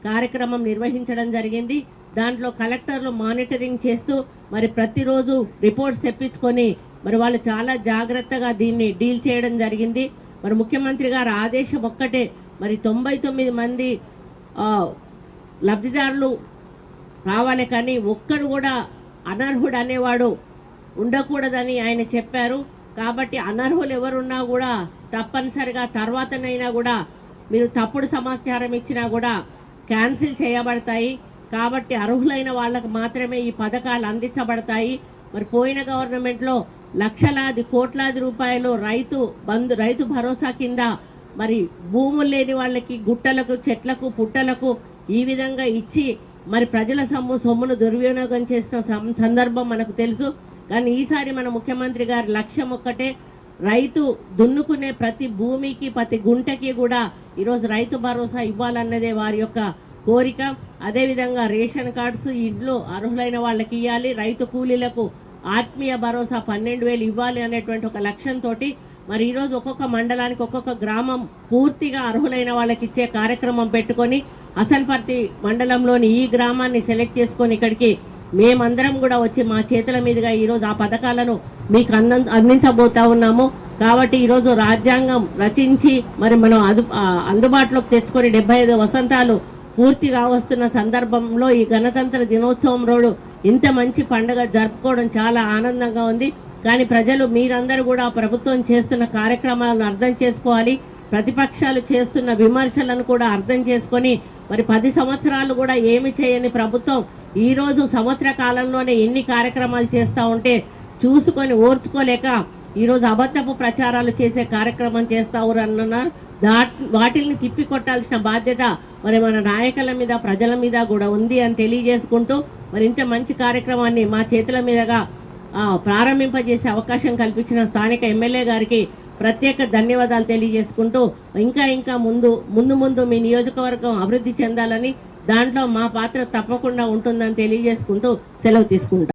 కార్యక్రమం నిర్వహించడం జరిగింది. దాంట్లో కలెక్టర్లు మానిటరింగ్ చేస్తూ మరి ప్రతిరోజు రిపోర్ట్స్ తెప్పించుకొని మరి వాళ్ళు చాలా జాగ్రత్తగా దీన్ని డీల్ చేయడం జరిగింది. మరి ముఖ్యమంత్రి గారి ఆదేశం ఒక్కటే, మరి 99 మంది లబ్ధిదారులు రావాలి, కానీ ఒక్కడు కూడా అనర్హుడు అనేవాడు ఉండకూడదని ఆయన చెప్పారు. కాబట్టి అనర్హులు ఎవరున్నా కూడా తప్పనిసరిగా తర్వాతనైనా కూడా మీరు తప్పుడు సమాచారం ఇచ్చినా కూడా క్యాన్సిల్ చేయబడతాయి. కాబట్టి అర్హులైన వాళ్ళకు మాత్రమే ఈ పథకాలు అందించబడతాయి. మరి పోయిన గవర్నమెంట్లో లక్షలాది కోట్లాది రూపాయలు రైతు భరోసా కింద మరి భూములు లేని వాళ్ళకి గుట్టలకు చెట్లకు పుట్టలకు ఈ విధంగా ఇచ్చి మరి ప్రజల సొమ్మును దుర్వినియోగం చేసిన సందర్భం మనకు తెలుసు. కానీ ఈసారి మన ముఖ్యమంత్రి గారి లక్ష్యం ఒక్కటే, రైతు దున్నుకునే ప్రతి భూమికి ప్రతి గుంటకి కూడా ఈరోజు రైతు భరోసా ఇవ్వాలన్నదే వారి యొక్క కోరిక. అదేవిధంగా రేషన్ కార్డ్స్ ఇంట్లో అర్హులైన వాళ్ళకి ఇవ్వాలి, రైతు కూలీలకు ఆత్మీయ భరోసా 12,000 ఇవ్వాలి అనేటువంటి ఒక లక్ష్యంతో మరి ఈరోజు ఒక్కొక్క మండలానికి ఒక్కొక్క గ్రామం పూర్తిగా అర్హులైన వాళ్ళకి ఇచ్చే కార్యక్రమం పెట్టుకొని హసన్పర్తి మండలంలోని ఈ గ్రామాన్ని సెలెక్ట్ చేసుకొని ఇక్కడికి మేమందరం కూడా వచ్చి మా చేతుల మీదుగా ఈరోజు ఆ పథకాలను మీకు అందించబోతా ఉన్నాము. కాబట్టి ఈరోజు రాజ్యాంగం రచించి మరి మనం అందుబాటులోకి తెచ్చుకొని 75 వసంతాలు పూర్తిగా వస్తున్న సందర్భంలో ఈ గణతంత్ర దినోత్సవం రోజు ఇంత మంచి పండుగ జరుపుకోవడం చాలా ఆనందంగా ఉంది. కానీ ప్రజలు మీరందరూ కూడా ప్రభుత్వం చేస్తున్న కార్యక్రమాలను అర్థం చేసుకోవాలి, ప్రతిపక్షాలు చేస్తున్న విమర్శలను కూడా అర్థం చేసుకొని మరి 10 సంవత్సరాలు కూడా ఏమి చేయని ప్రభుత్వం ఈరోజు సంవత్సర కాలంలోనే ఎన్ని కార్యక్రమాలు చేస్తూ ఉంటే చూసుకొని ఓర్చుకోలేక ఈరోజు అబద్ధపు ప్రచారాలు చేసే కార్యక్రమం చేస్తావు అన్నారు. వాటిల్ని తిప్పికొట్టాల్సిన బాధ్యత మరి మన నాయకుల మీద ప్రజల మీద కూడా ఉంది అని తెలియజేసుకుంటూ మరి ఇంత మంచి కార్యక్రమాన్ని మా చేతుల మీదుగా ప్రారంభింపజేసే అవకాశం కల్పించిన స్థానిక ఎమ్మెల్యే గారికి ప్రత్యేక ధన్యవాదాలు తెలియజేసుకుంటూ ఇంకా ముందు మీ నియోజకవర్గం అభివృద్ధి చెందాలని, దాంట్లో మా పాత్ర తప్పకుండా ఉంటుందని తెలియజేసుకుంటూ సెలవు తీసుకుంటాం.